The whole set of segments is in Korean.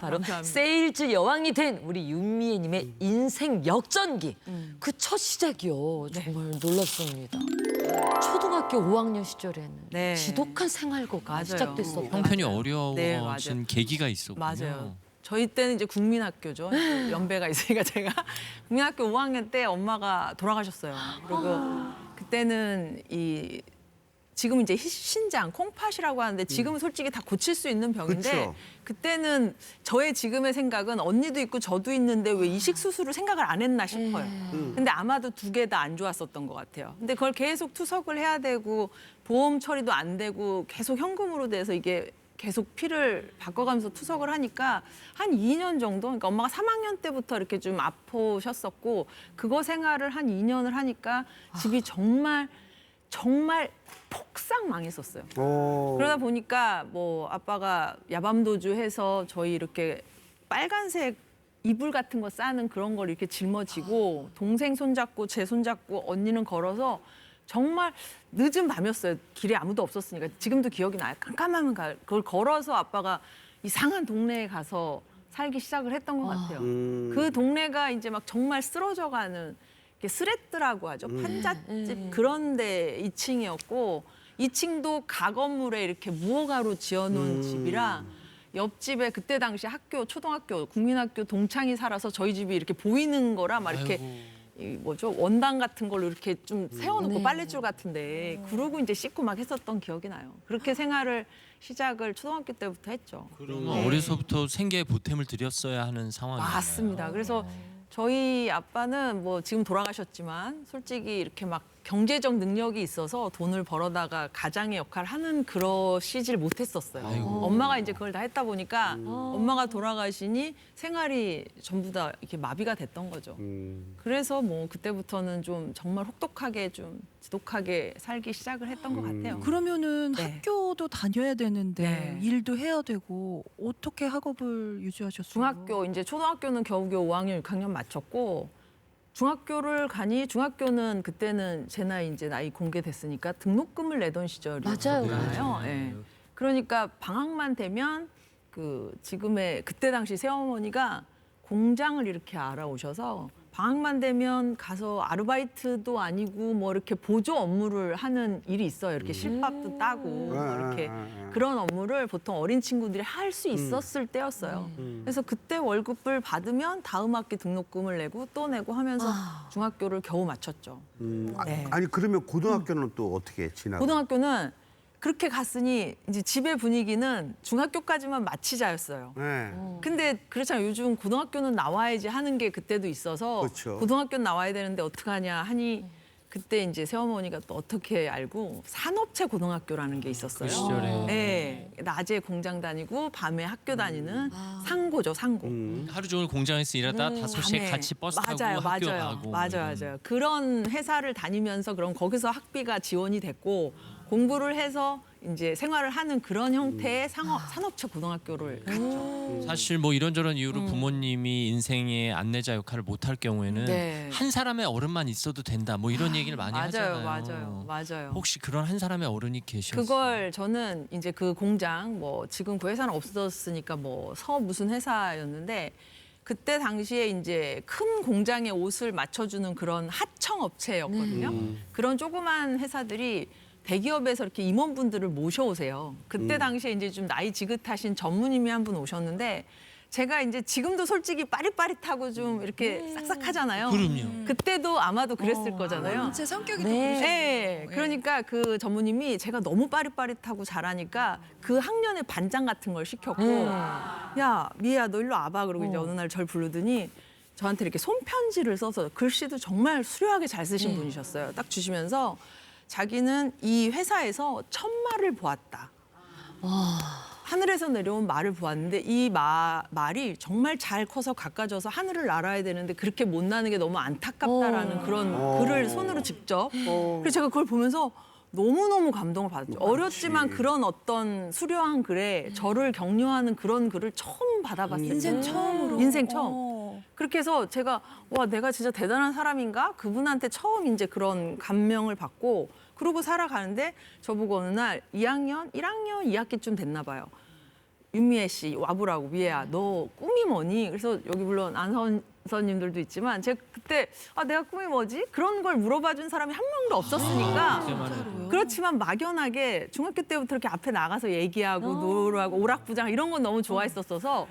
바로 감사합니다. 세일즈 여왕이 된 우리 윤미애님의 인생 역전기. 그 첫 시작이요. 정말 놀랐습니다. 초등학교 5학년 시절에는 네. 지독한 생활고가 맞아요. 시작됐었던. 형편이 맞아요. 어려워진 네, 맞아요. 계기가 있었군요. 맞아요. 저희 때는 이제 국민학교죠. 연배가 있으니까 제가 국민학교 5학년 때 엄마가 돌아가셨어요. 그리고 그때는 지금 이제 신장, 콩팥이라고 하는데 지금은 솔직히 다 고칠 수 있는 병인데 그쵸. 그때는 저의 지금의 생각은 언니도 있고 저도 있는데 왜 이식 수술을 생각을 안 했나 싶어요. 근데 아마도 두 개 다 안 좋았었던 것 같아요. 근데 그걸 계속 투석을 해야 되고 보험 처리도 안 되고 계속 현금으로 돼서 이게 계속 피를 바꿔가면서 투석을 하니까 한 2년 정도, 그러니까 엄마가 3학년 때부터 이렇게 좀 아프셨었고 그거 생활을 한 2년을 하니까 집이 정말 폭삭 망했었어요. 그러다 보니까 뭐 아빠가 야밤도주 해서 저희 이렇게 빨간색 이불 같은 거 싸는 그런 걸 이렇게 짊어지고 동생 손잡고 제 손잡고 언니는 걸어서 정말 늦은 밤이었어요. 길에 아무도 없었으니까. 지금도 기억이 나요. 깜깜하면 그걸 걸어서 아빠가 이상한 동네에 가서 살기 시작을 했던 것 같아요. 그 동네가 이제 막 정말 쓰러져가는 스레트라고 하죠. 판잣집 그런 데 2층이었고 2층도 가건물에 이렇게 무허가로 지어놓은 집이라 옆집에 그때 당시 학교, 초등학교, 국민학교 동창이 살아서 저희 집이 이렇게 보이는 거라 막 이렇게 원단 같은 걸로 이렇게 좀 세워놓고 빨랫줄 같은데 그러고 이제 씻고 막 했었던 기억이 나요. 그렇게 생활을 시작을 초등학교 때부터 했죠. 그러면 어려서부터 생계에 보탬을 드렸어야 하는 상황이에요. 맞습니다. 그래서 저희 아빠는 뭐 지금 돌아가셨지만 솔직히 이렇게 막 경제적 능력이 있어서 돈을 벌어다가 가장의 역할을 하는 그러시질 못했었어요. 엄마가 이제 그걸 다 했다 보니까 엄마가 돌아가시니 생활이 전부 다 이렇게 마비가 됐던 거죠. 그래서 뭐 그때부터는 좀 정말 혹독하게 좀 지독하게 살기 시작을 했던 것 같아요. 그러면은 네. 학교도 다녀야 되는데 네. 일도 해야 되고 어떻게 학업을 유지하셨어요? 중학교 이제 초등학교는 겨우겨우 5학년 6학년 마쳤고 중학교를 가니 중학교는 그때는 제 나이 이제 나이 공개됐으니까 등록금을 내던 시절이었잖아요. 예. 그러니까 방학만 되면 그 지금의 그때 당시 새어머니가 공장을 이렇게 알아오셔서 방학만 되면 가서 아르바이트도 아니고 뭐 이렇게 보조 업무를 하는 일이 있어요. 이렇게 실밥도 따고 뭐 이렇게 그런 업무를 보통 어린 친구들이 할 수 있었을 때였어요. 그래서 그때 월급을 받으면 다음 학기 등록금을 내고 또 내고 하면서 중학교를 겨우 마쳤죠. 네. 아니 그러면 고등학교는 또 어떻게 지나고? 고등학교는 그렇게 갔으니 이제 집의 분위기는 중학교까지만 마치자였어요. 네. 근데 그렇잖아요. 요즘 고등학교는 나와야지 하는 게 그때도 있어서 그렇죠. 고등학교는 나와야 되는데 어떡하냐 하니 그때 이제 새어머니가 또 어떻게 알고 산업체 고등학교라는 게 있었어요. 그 시절에. 네. 낮에 공장 다니고 밤에 학교 다니는 상고죠, 상고. 하루 종일 공장에서 일하다 5시에 밤에. 같이 버스 타고 맞아요, 학교 맞아요. 가고. 맞아요. 그런 회사를 다니면서 그럼 거기서 학비가 지원이 됐고 공부를 해서 이제 생활을 하는 그런 형태의 산업체 고등학교를 갔죠. 사실 뭐 이런저런 이유로 부모님이 인생의 안내자 역할을 못할 경우에는 네. 한 사람의 어른만 있어도 된다. 뭐 이런 얘기를 많이 하잖아요. 맞아요. 혹시 그런 한 사람의 어른이 계셨어요? 그걸 저는 이제 그 공장 뭐 지금 그 회사는 없어졌으니까 뭐 무슨 회사였는데 그때 당시에 이제 큰 공장에 옷을 맞춰주는 그런 하청 업체였거든요. 그런 조그만 회사들이 대기업에서 이렇게 임원분들을 모셔오세요. 그때 당시에 이제 좀 나이 지긋하신 전무님이 한 분 오셨는데 제가 이제 지금도 솔직히 빠릿빠릿하고 좀 이렇게 싹싹하잖아요. 그럼요. 그때도 아마도 그랬을 거잖아요. 제 성격이 네, 그러니까 그 전무님이 제가 너무 빠릿빠릿하고 잘하니까 그 학년의 반장 같은 걸 시켰고 야 미애야 너 일로 와봐 그러고 이제 어느 날 절 부르더니 저한테 이렇게 손편지를 써서 글씨도 정말 수려하게 잘 쓰신 분이셨어요. 딱 주시면서 자기는 이 회사에서 천마를 보았다. 하늘에서 내려온 말을 보았는데 이 말이 정말 잘 커서 가까져서 하늘을 날아야 되는데 그렇게 못 나는 게 너무 안타깝다라는 그런 글을 손으로 직접. 그래서 제가 그걸 보면서 너무너무 감동을 받았죠. 어렸지만 그런 어떤 수려한 글에 저를 격려하는 그런 글을 처음 받아봤어요. 인생 처음으로. 인생 처음. 그렇게 해서 제가 와 내가 진짜 대단한 사람인가? 그분한테 처음 이제 그런 감명을 받고 그러고 살아가는데 저보고 어느 날 1학년 2학기쯤 됐나 봐요. 윤미애 씨 와보라고. 미애야 너 꿈이 뭐니? 그래서 여기 물론 안선님들도 있지만 제가 그때 내가 꿈이 뭐지? 그런 걸 물어봐 준 사람이 한 명도 없었으니까 그때만 해도. 그렇지만 막연하게 중학교 때부터 이렇게 앞에 나가서 얘기하고 노래하고 오락부장 이런 건 너무 좋아했었어서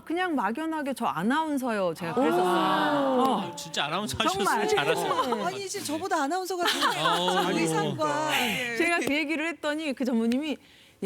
그냥 막연하게 저 아나운서요. 제가 그랬었어요. 진짜 아나운서 정말. 하셨으면 잘하세요. 아니 이제 저보다 아나운서가 아이고. 의상과 제가 그 얘기를 했더니 그 전무님이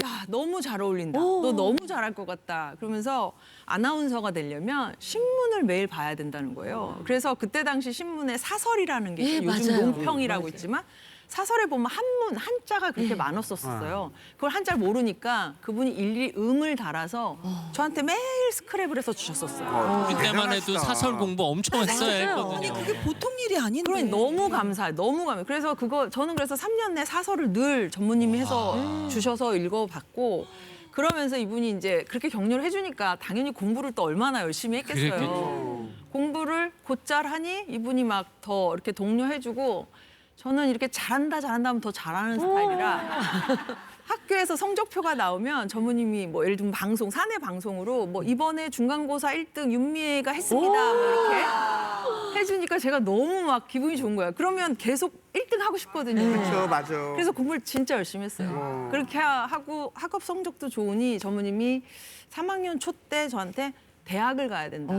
야 너무 잘 어울린다. 너 너무 잘할 것 같다. 그러면서 아나운서가 되려면 신문을 매일 봐야 된다는 거예요. 그래서 그때 당시 신문에 사설이라는 게 예, 요즘 맞아요. 논평이라고 있지만 사설에 보면 한문 한자가 그렇게 많았었어요. 그걸 한자를 모르니까 그분이 일일이 음을 달아서 저한테 매일 스크랩을 해서 주셨었어요. 그때만 해도 대단하시다. 사설 공부 엄청 했어야 맞아요. 아니 했거든요. 그게 보통 일이 아닌데. 그러니 너무 감사해요. 너무 감사해요. 그래서 저는 그래서 3년 내 사설을 늘 전무님이 해서 주셔서 읽어봤고 그러면서 이분이 이제 그렇게 격려를 해주니까 당연히 공부를 또 얼마나 열심히 했겠어요. 그랬겠죠. 공부를 곧잘 하니 이분이 막 더 이렇게 독려해주고 저는 이렇게 잘한다 하면 더 잘하는 스타일이라 학교에서 성적표가 나오면 전무님이 뭐 예를 들면 방송, 사내 방송으로 뭐 이번에 중간고사 1등 윤미애가 했습니다. 뭐 이렇게 해주니까 제가 너무 막 기분이 좋은 거예요. 그러면 계속 1등 하고 싶거든요. 그렇죠, 맞아. 그래서 공부를 진짜 열심히 했어요. 그렇게 하고 학업 성적도 좋으니 전무님이 3학년 초 때 저한테 대학을 가야 된다.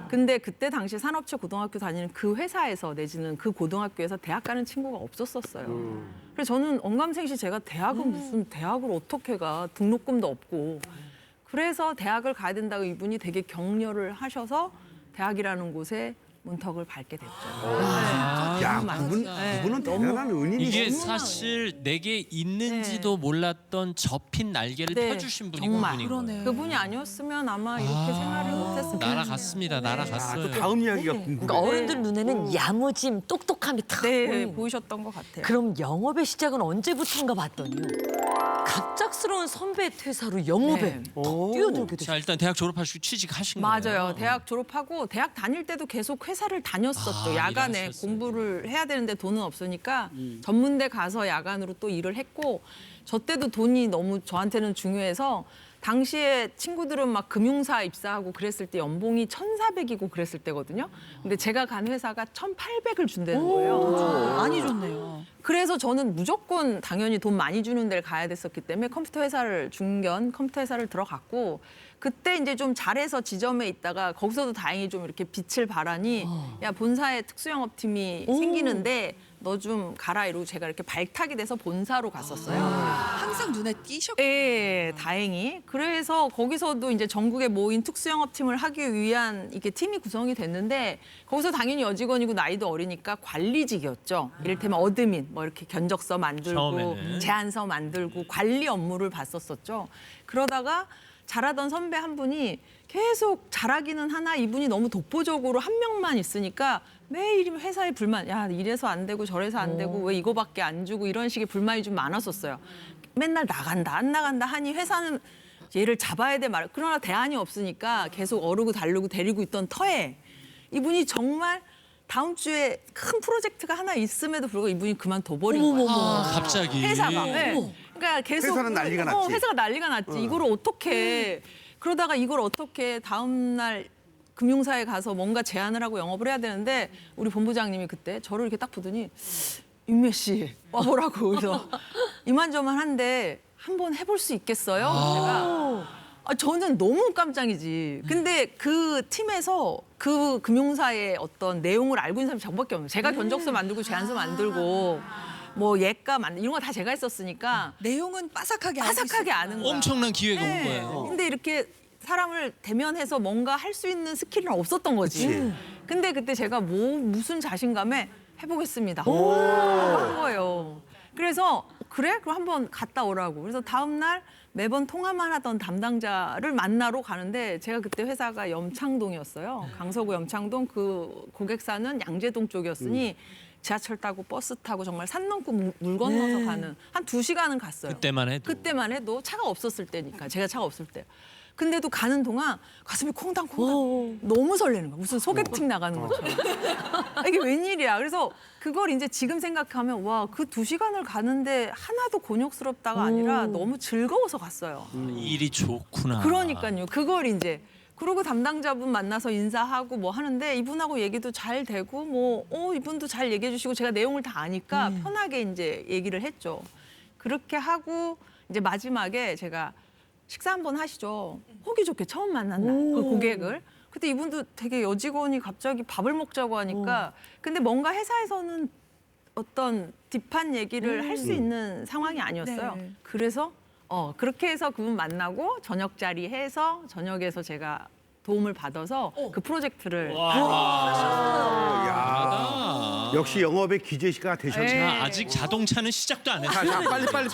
근데 그때 당시 산업체 고등학교 다니는 그 회사에서 내지는 그 고등학교에서 대학 가는 친구가 없었어요. 그래서 저는 언감생시 제가 대학은 무슨 대학을 어떻게 가 등록금도 없고 그래서 대학을 가야 된다고 이분이 되게 격려를 하셔서 대학이라는 곳에 문턱을 밟게 됐죠. 야, 너무 그분은 많았어요. 대단한 은인이죠. 이게 사실 내게 있는지도 몰랐던 접힌 날개를 네, 펴주신 분이 정말. 그분인 거예요. 그분이 아니었으면 아마 이렇게 생활을 못했을 거예요. 날아갔습니다. 날아갔어요. 또 다음 이야기가 궁금해. 그러니까 어른들 눈에는 야무짐, 똑똑함이 탁 네, 보이는 보이셨던 것 같아요. 그럼 영업의 시작은 언제부터인가 봤더니요. 갑작스러운 선배 퇴사로 영업에 네. 더 뛰어들게 됐어요. 자 일단 대학 졸업하시고 취직하신 거예요. 맞아요. 대학 졸업하고 대학 다닐 때도 계속 회사를 다녔었죠. 야간에 일하셨어요. 공부를 해야 되는데 돈은 없으니까 전문대 가서 야간으로 또 일을 했고 저 때도 돈이 너무 저한테는 중요해서 당시에 친구들은 막 금융사 입사하고 그랬을 때 연봉이 1,400이고 그랬을 때거든요. 근데 제가 간 회사가 1,800을 준다는 거예요. 많이 좋네요. 그래서 저는 무조건 당연히 돈 많이 주는 데를 가야 됐었기 때문에 컴퓨터 회사를 중견 컴퓨터 회사를 들어갔고 그때 이제 좀 잘해서 지점에 있다가 거기서도 다행히 좀 이렇게 빛을 발하니 야 본사에 특수영업팀이 생기는데 너 좀 가라 이러고 제가 이렇게 발탁이 돼서 본사로 갔었어요. 항상 눈에 띄셨고. 예, 다행히. 그래서 거기서도 이제 전국에 모인 특수영업팀을 하기 위한 이게 팀이 구성이 됐는데 거기서 당연히 여직원이고 나이도 어리니까 관리직이었죠. 이를테면 어드민, 뭐 이렇게 견적서 만들고 처음에는. 제안서 만들고 관리 업무를 봤었었죠. 그러다가 잘하던 선배 한 분이 계속 잘하기는 하나 이분이 너무 독보적으로 한 명만 있으니까 매일 회사에 불만, 야 이래서 안 되고 저래서 안 되고 왜 이거밖에 안 주고 이런 식의 불만이 좀 많았었어요. 맨날 나간다 안 나간다 하니 회사는 얘를 잡아야 돼 말. 그러나 대안이 없으니까 계속 어르고 달르고 데리고 있던 터에 이분이 정말 다음 주에 큰 프로젝트가 하나 있음에도 불구하고 이분이 그만둬버린 거예요. 갑자기. 회사가. 네. 그러니까 계속 회사는 난리가 났지. 회사가 난리가 났지. 이걸 어떻게 그러다가 이걸 어떻게 다음 날 금융사에 가서 뭔가 제안을 하고 영업을 해야 되는데 우리 본부장님이 그때 저를 이렇게 딱 보더니 윤미애 씨 와보라고 그래서 이만저만한데 한번 해볼 수 있겠어요? 제가 저는 너무 깜짝이지. 근데 그 팀에서 그 금융사의 어떤 내용을 알고 있는 사람이 저밖에 없어요. 제가 견적서 만들고 제안서 만들고 뭐 예가 만들 이런 거 다 제가 했었으니까 내용은 빠삭하게 바삭하게 아는 거야. 엄청난 기회가 온 네. 거예요. 근데 이렇게 사람을 대면해서 뭔가 할 수 있는 스킬은 없었던 거지. 그치. 근데 그때 제가 무슨 자신감에 해보겠습니다. 한 거예요. 그래서 그래? 그럼 한번 갔다 오라고. 그래서 다음 날 매번 통화만 하던 담당자를 만나러 가는데 제가 그때 회사가 염창동이었어요. 강서구 염창동 그 고객사는 양재동 쪽이었으니 지하철 타고 버스 타고 정말 산 넘고 물 건너서 가는 한 2시간은 갔어요. 그때만 해도. 그때만 해도 차가 없었을 때니까 제가 차가 없을 때. 근데도 가는 동안 가슴이 콩당콩당 너무 설레는 거야. 무슨 소개팅 나가는 것처럼. 이게 웬일이야. 그래서 그걸 이제 지금 생각하면 와, 그 2시간을 가는데 하나도 곤욕스럽다가 아니라 너무 즐거워서 갔어요. 일이 좋구나. 그러니까요. 그걸 이제 그리고 담당자분 만나서 인사하고 뭐 하는데 이분하고 얘기도 잘 되고 뭐 이분도 잘 얘기해 주시고 제가 내용을 다 아니까 편하게 이제 얘기를 했죠. 그렇게 하고 이제 마지막에 제가 식사 한번 하시죠. 호기 좋게 처음 만난 날 그 고객을. 그때 이분도 되게 여직원이 갑자기 밥을 먹자고 하니까 근데 뭔가 회사에서는 어떤 딥한 얘기를 할 수 있는 상황이 아니었어요. 네. 그래서 그렇게 해서 그분 만나고 저녁 자리 해서 저녁에서 제가 도움을 받아서 그 프로젝트를 야, 역시 영업의 기재시가 되셨네. 네. 아직 자동차는 시작도 안 했어요. 자, 빨리.